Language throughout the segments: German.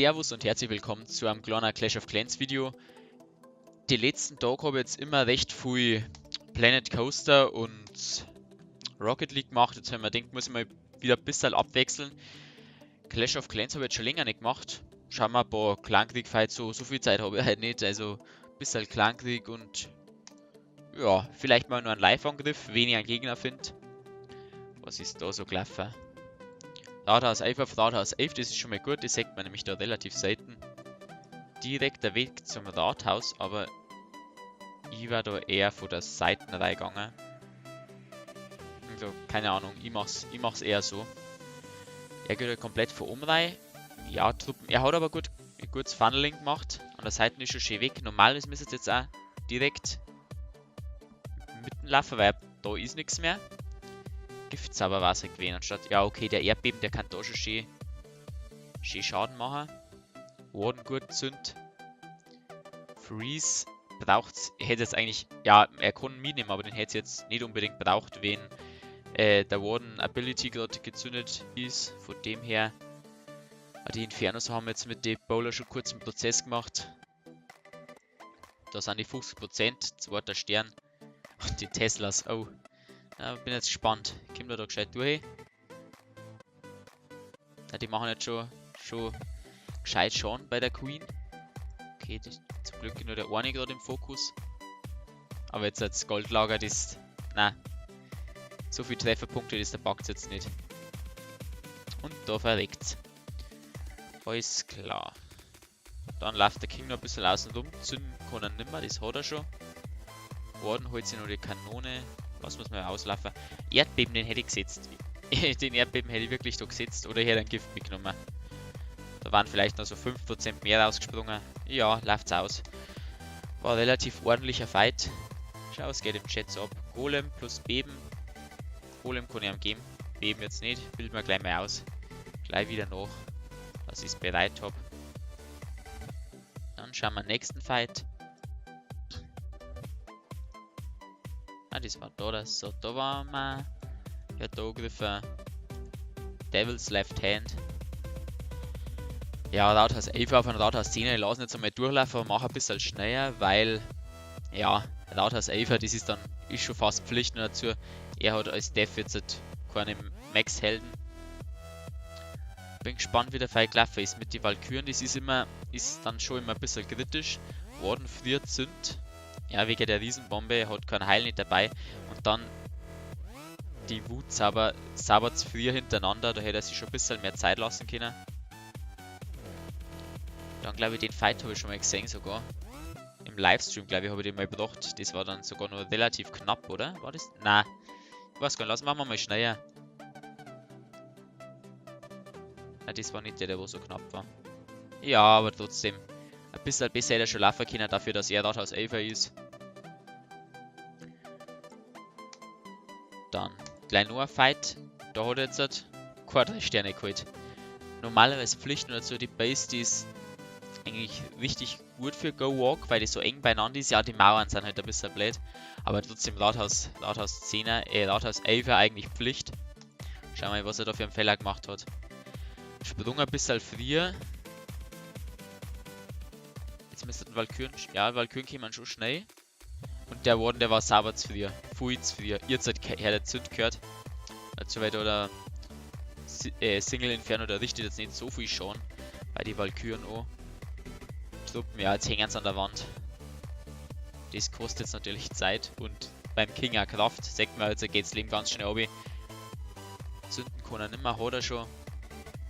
Servus und herzlich willkommen zu einem kleinen Clash of Clans Video. Die letzten Tage habe ich jetzt immer recht viel Planet Coaster und Rocket League gemacht. Jetzt habe ich mir gedacht, muss ich mal wieder ein bisschen abwechseln. Clash of Clans habe ich jetzt schon länger nicht gemacht. Schauen wir ein paar Clankrieg-Fights, so viel Zeit habe ich halt nicht. Also ein bisschen Clankrieg und ja, vielleicht mal nur einen Live-Angriff, wenn ich einen Gegner finde. Was ist da so gelaufen? Rathaus 11 auf Rathaus 11, das ist schon mal gut, das sagt man nämlich da relativ selten. Direkt der Weg zum Rathaus, aber ich war da eher von der Seitenreihe gegangen. Also, keine Ahnung, ich mach's eher so. Er geht ja komplett von Umreihe. Ja, Truppen. Er hat aber ein gutes Funneling gemacht. An der Seite ist schon schön weg. Normalerweise müsste es jetzt auch direkt mitten laufen, weil da ist nichts mehr. Giftzauberwasser gewesen anstatt. Ja, okay, der Erdbeben, der kann da schon schön Schaden machen. Warden gut zünd. Freeze braucht's. Er hätte jetzt eigentlich. Ja, er kann ihn mitnehmen, aber den hätte es jetzt nicht unbedingt braucht, wenn der Warden Ability gerade gezündet ist. Von dem her. Die Infernos haben jetzt mit dem Bowler schon kurz einen Prozess gemacht. Da sind die 50%, zweiter Stern. Und die Teslas, oh. Ja, bin jetzt gespannt. Kommt er da gescheit durch? Ja, die machen jetzt schon gescheit Schaden bei der Queen. Okay, zum Glück nur der eine gerade im Fokus. Aber jetzt als Goldlager, das. Nein. So viele Trefferpunkte, das packt jetzt nicht. Und da verreckt's. Alles klar. Dann läuft der King noch ein bisschen außen rum. Zünden kann er nimmer, das hat er schon. Warden holt sich noch die Kanone. Was muss man auslaufen? Erdbeben, den hätte ich gesetzt. Den Erdbeben hätte ich wirklich da gesetzt. Oder ich hätte ein Gift mitgenommen. Da waren vielleicht noch so 5% mehr rausgesprungen. Ja, läuft's aus. War ein relativ ordentlicher Fight. Schau, es geht im Chat so ab. Golem plus Beben. Golem kann ich ihm geben. Beben jetzt nicht. Bilden wir gleich mal aus. Gleich wieder nach. Dass ich es bereit habe. Dann schauen wir den nächsten Fight. Ah, das war da, das so, da war wir. Ja, da gegriffen. Devil's Left Hand. Ja, Rathaus 11 auf ein Rathaus 10. Ich lasse jetzt einmal durchlaufen, aber mache ein bisschen schneller, weil, ja, Rathaus 11, das ist schon fast Pflicht nur dazu. Er hat als Def jetzt keine Max-Helden. Bin gespannt, wie der Fight gelaufen ist mit den Valkyren. Das ist dann schon immer ein bisschen kritisch. Warden friert Zünd. Ja, wegen der Riesenbombe, hat kein Heil nicht dabei. Und dann die Wut saubert's früher hintereinander, da hätte er sich schon ein bisschen mehr Zeit lassen können. Dann glaube ich, den Fight habe ich schon mal gesehen sogar. Im Livestream, glaube ich, habe ich den mal gebracht. Das war dann sogar noch relativ knapp, oder? War das? Nein. Ich weiß gar nicht, machen wir mal schneller. Nein, das war nicht der wo so knapp war. Ja, aber trotzdem. Ein bisschen besser hätte er schon laufen können, dafür, dass er Rathaus 11 ist. Dann gleich noch ein Fight. Da hat er jetzt keine 3 Sterne geholt. Normalerweise Pflicht nur dazu, die Base, die ist eigentlich richtig gut für Go Walk, weil die so eng beieinander ist. Ja, die Mauern sind halt ein bisschen blöd. Aber trotzdem Rathaus 10er, Rathaus 11er eigentlich Pflicht. Schauen wir mal, was er da für einen Fehler gemacht hat. Sprung ein bisschen früher. Jetzt müsste ein Valkyren. Ja, Valkyren kommen schon schnell. Und der Warden, der war sauber zu früh. Viel zu früh. Jetzt hat der Zünd gehört. Dazu weit oder Single Inferno, der richtet jetzt nicht so viel Schaden. Bei die Valkyren auch. Truppen, ja, jetzt hängen sie an der Wand. Das kostet jetzt natürlich Zeit. Und beim King auch Kraft. Sagt man, also geht's Leben ganz schnell runter. Zünden kann er nicht mehr, hat er schon.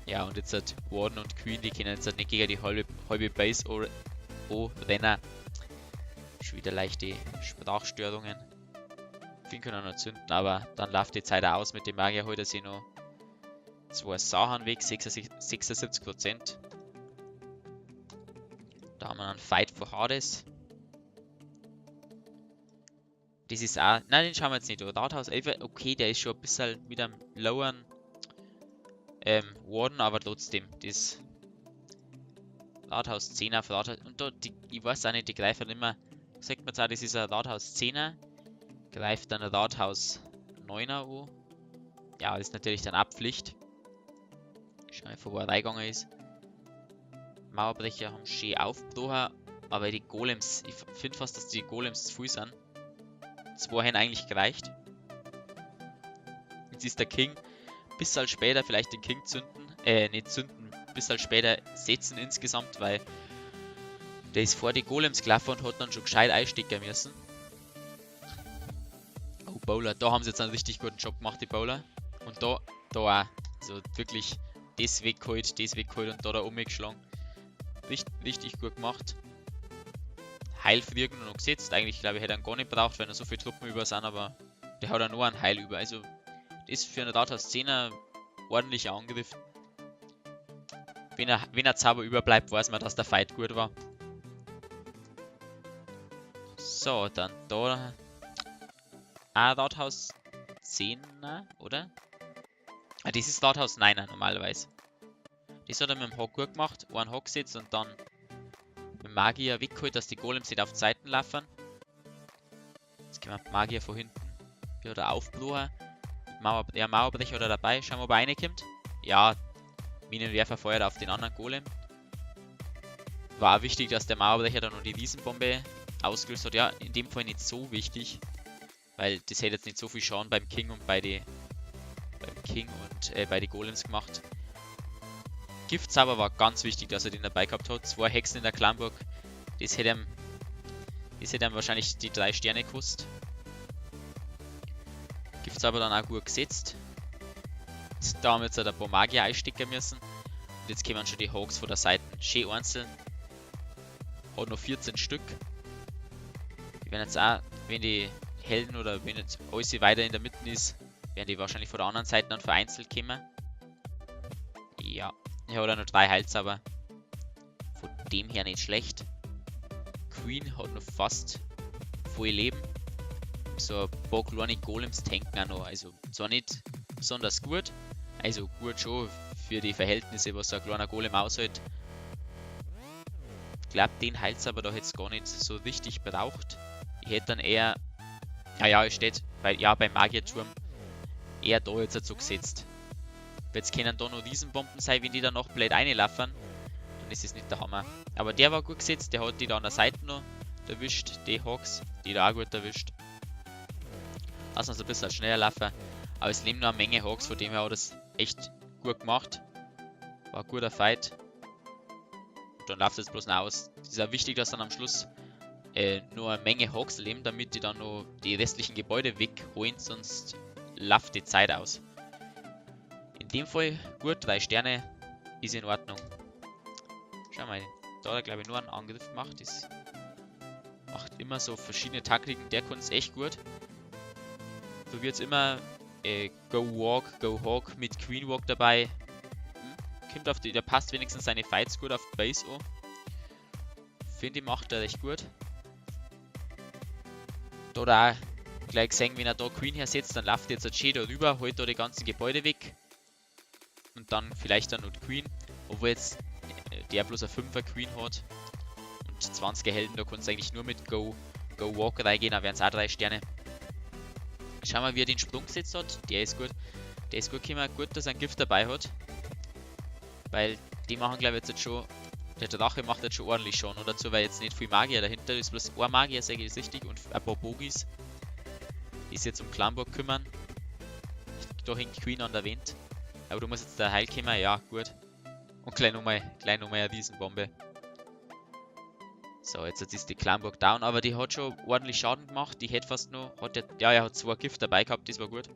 Ja, und jetzt hat Warden und Queen, die können jetzt nicht gegen die halbe Base rennen. Schon wieder leichte Sprachstörungen. Queen können noch zünden, aber dann läuft die Zeit aus. Mit dem Magier holt er sich noch 2 Sachen weg, 76%. Da haben wir einen Fight für Hades. Das ist auch. Nein, den schauen wir jetzt nicht. Rathaus 11, okay, der ist schon ein bisschen mit einem loweren Warden, aber trotzdem, das Rathaus 10er auf Rathaus. Und da, ich weiß auch nicht, die greifen immer. Sagt man zwar, das ist ein Rathaus 10er. Greift dann ein Rathaus 9er an. Ja, das ist natürlich dann Abpflicht. Schau mal, wo er reingegangen ist. Mauerbrecher haben schön aufgebrochen, aber die Golems, ich finde fast, dass die Golems zu viel sind. 2 hätten eigentlich gereicht. Jetzt ist der King, bis halt später vielleicht den King zünden, nicht zünden, bis halt später setzen insgesamt, weil der ist vor die Golems gelaufen und hat dann schon gescheit einstecken müssen. Oh, Bowler, da haben sie jetzt einen richtig guten Job gemacht, die Bowler. Und da auch. Also wirklich das weggeholt und da umgeschlagen. Richtig gut gemacht. Heilfrieden noch gesetzt. Eigentlich glaube ich hätte er ihn gar nicht braucht, wenn er so viele Truppen über sind, aber der hat ja nur einen Heil über. Also das ist für einen Rathaus 10er ordentlicher Angriff. Wenn er Zauber überbleibt, weiß man, dass der Fight gut war. So, dann da ein Rathaus 10er, oder? Ah, das ist Rathaus 9er normalerweise. Das hat er mit dem Hock gut gemacht. Einen Hock gesetzt und dann mit Magier weggeholt, dass die Golems nicht auf die Seiten laufen. Jetzt können wir Magier von hinten wieder aufbluchen. Mauerbrecher oder dabei. Schauen wir, ob er reinkommt. Ja, Minenwerfer feuert auf den anderen Golem. War auch wichtig, dass der Mauerbrecher dann noch die Riesenbombe ausgelöst hat. Ja, in dem Fall nicht so wichtig. Weil das hätte jetzt nicht so viel Schaden beim King und bei den Golems gemacht. Giftzauber war ganz wichtig, dass er den dabei gehabt hat. 2 Hexen in der Clanburg. Das hätte ihm wahrscheinlich die 3 Sterne gekostet. Giftzauber dann auch gut gesetzt. Da haben wir jetzt ein paar Magier einstecken müssen. Und jetzt kommen schon die Hawks von der Seite. Schön einzeln. Hat noch 14 Stück. Die werden jetzt auch, wenn die Helden oder wenn jetzt alles weiter in der Mitte ist, werden die wahrscheinlich von der anderen Seite dann vereinzelt kommen. Ja, ich habe da noch 3 Heilzauber. Von dem her nicht schlecht. Queen hat noch fast voll Leben. So ein paar kleine Golems tanken auch noch. Also zwar nicht besonders gut. Also gut schon für die Verhältnisse, was so ein kleiner Golem aushält. Ich glaube, den Heilzauber da hätte es gar nicht so richtig braucht. Ich hätte dann eher, naja, es steht beim Magierturm eher da jetzt dazu gesetzt. Jetzt können da noch Riesenbomben sein, wenn die dann noch blöd reinlaufen. Dann ist es nicht der Hammer. Aber der war gut gesetzt, der hat die da an der Seite noch erwischt, die Hawks, die da auch gut erwischt. Lass uns ein bisschen schneller laufen. Aber es leben noch eine Menge Hawks, von dem her hat das echt gut gemacht. War ein guter Fight. Und dann läuft es bloß noch aus. Es ist auch wichtig, dass dann am Schluss nur eine Menge Hawks leben, damit die dann noch die restlichen Gebäude wegholen, sonst läuft die Zeit aus. In dem Fall gut, 3 Sterne ist in Ordnung. Schau mal, da hat er glaube ich nur einen Angriff gemacht. Das macht immer so verschiedene Taktiken, der kann es echt gut. Probiert es immer Go Walk, Go Hawk mit Queen Walk dabei. Kommt auf der passt wenigstens seine Fights gut auf die Base an. Finde ich, macht er recht gut. Da auch gleich gesehen, wenn er da Queen hersetzt, dann läuft jetzt ein Che da rüber, holt da die ganzen Gebäude weg. Und dann vielleicht dann noch die Queen. Obwohl jetzt der bloß eine 5er Queen hat. Und 20er Helden, da kannst du eigentlich nur mit Go Walk reingehen, da wären es auch 3 Sterne. Schauen wir, wie er den Sprung gesetzt hat. Der ist gut. Der ist gut gekommen. Gut, dass er ein Gift dabei hat. Weil die machen, glaube ich, jetzt schon. Der Drache macht jetzt schon ordentlich schon. Und dazu, weil jetzt nicht viel Magier dahinter ist. Bloß ein Magier, sage ich, ist richtig. Und ein paar Bogis. Die sich jetzt um Clanburg kümmern. Da hängt Queen an der Wand. Aber du musst jetzt da Heil kommen. Ja, gut. Und gleich nochmal eine Riesenbombe. So, jetzt ist die Clanburg down, aber die hat schon ordentlich Schaden gemacht. Die hätte fast noch. Er hat 2 Gift dabei gehabt, das war gut.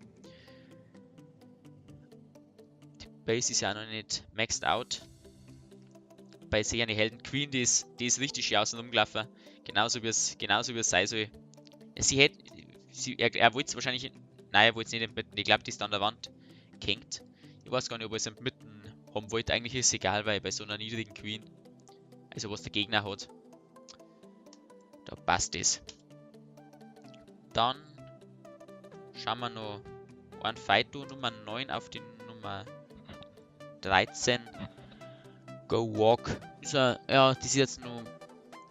Die Base ist ja noch nicht maxed out. Bei sehr eine Helden Queen, die ist richtig schön außen rumgelaufen. Genauso wie es sein soll. Er wollte es wahrscheinlich. Nein, er wollte es nicht entmitten. Ich glaube, die ist an der Wand gehängt. Ich weiß gar nicht, ob er es entmitten haben wollte. Eigentlich ist es egal, weil bei so einer niedrigen Queen. Also was der Gegner hat. Da passt es. Dann schauen wir noch einen Fight durch, Nummer 9 auf die Nummer 13. Go Walk. Ja, das ist jetzt nur.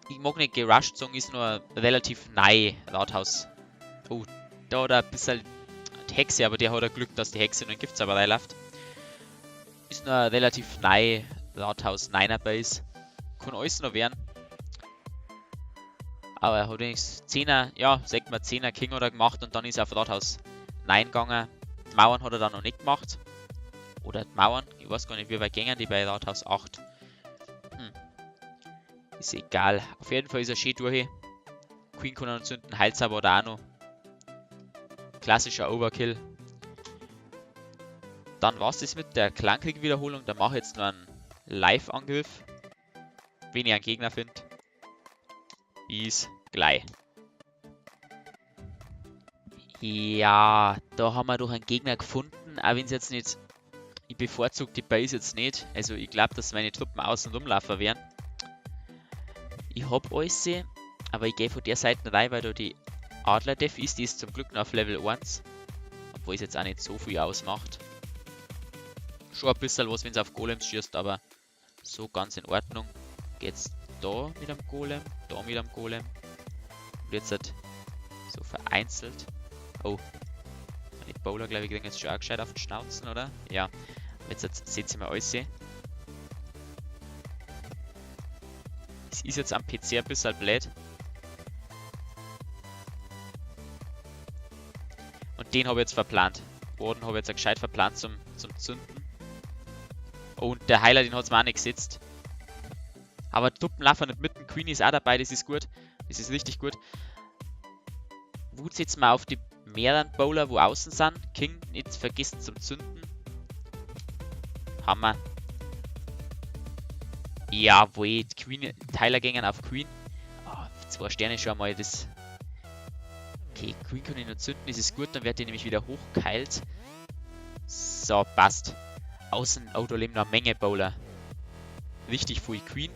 Ich mag nicht gerusht sagen, ist nur ein relativ neu Rathaus. Oh, da hat er ein bisschen die Hexe, aber der hat er Glück, dass die Hexe nur in Giftzauberei läuft. Ist nur ein relativ neu Rathaus, 9er Base. kann alles noch werden. Aber er hat wenigstens 10er, ja, sagt man 10er King oder gemacht und dann ist er auf Rathaus 9 gegangen. Mauern hat er dann noch nicht gemacht. Oder die Mauern, ich weiß gar nicht, wie weit gingen die bei Rathaus 8. Ist egal. Auf jeden Fall ist er schön durch. Queen kann er noch zünden, Heilzauber oder auch noch. Klassischer Overkill. Dann war es das mit der Klangkrieg-Wiederholung. Da mache ich jetzt noch einen Live-Angriff. Wenn ich einen Gegner finde. Bis gleich. Ja, da haben wir doch einen Gegner gefunden. Auch wenn es jetzt nicht... Ich bevorzuge die Base jetzt nicht. Also ich glaube, dass meine Truppen außen rumlaufen werden. Ich habe alles, aber ich gehe von der Seite rein, weil da die Adler-Def ist. Die ist zum Glück noch auf Level 1. Obwohl es jetzt auch nicht so viel ausmacht. Schon ein bisschen was, wenn es auf Golems schießt, aber so ganz in Ordnung. Geht's da mit einem Golem, da mit einem Golem. Und jetzt halt so vereinzelt. Oh, meine Bowler, glaube ich, kriegen jetzt schon auch gescheit auf den Schnauzen, oder? Ja, jetzt seht ihr mal alles. Es ist jetzt am PC ein bisschen blöd. Und den habe ich jetzt verplant. Boden habe ich jetzt gescheit verplant zum Zünden. Oh, und der Heiler, den hat es mir auch nicht gesetzt. Aber Truppen laufen nicht mit. Queen ist auch dabei, das ist gut. Das ist richtig gut. Wut setzt mal auf die mehreren Bowler, wo außen sind. King nicht vergessen zum Zünden. Hammer. Jawohl, Queen, Heiler gingen auf Queen. Oh, 2 Sterne schon mal, das... Okay, Queen kann ich noch zünden, das ist gut, dann wird die nämlich wieder hochgeheilt. So, passt. Außen, oh, da leben noch eine Menge Bowler. Richtig viel. Queen,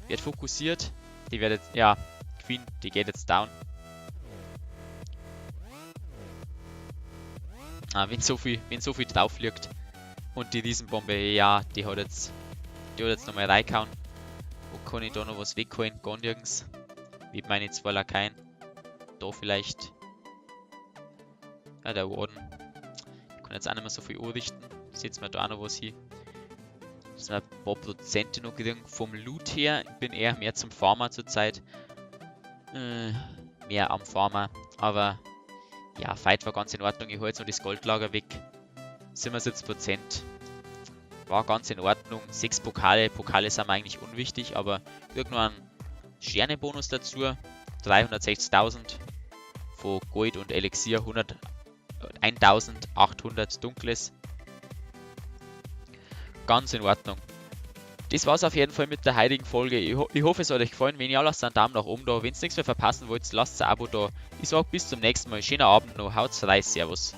wird fokussiert. Die wird jetzt, ja, Queen, die geht jetzt down. Wenn so viel drauf liegt. Und die Riesenbombe, ja, die hat jetzt nochmal reingehauen. Wo kann ich da noch was wegholen? Gar nirgends. Wie meine 2 Lakaien. Da vielleicht. Ja, der Warden. Ich kann jetzt auch nicht mehr so viel anrichten. Seht mir da auch noch was hin. Dass wir ein paar Prozente noch kriegen. Vom Loot her, ich bin eher mehr zum Farmer zurzeit. Mehr am Farmer. Aber ja, Fight war ganz in Ordnung. Ich hole jetzt noch das Goldlager weg. 77%. War ganz in Ordnung. 6 Pokale. Pokale sind mir eigentlich unwichtig, aber irgendwann einen Sternebonus dazu. 360.000 von Gold und Elixier. 1800 Dunkles. Ganz in Ordnung. Das war's auf jeden Fall mit der heutigen Folge. Ich hoffe, es hat euch gefallen. Wenn ja, lasst einen Daumen nach oben da. Wenn ihr nichts mehr verpassen wollt, lasst ein Abo da. Ich sage bis zum nächsten Mal. Schönen Abend noch. Haut's rein. Servus.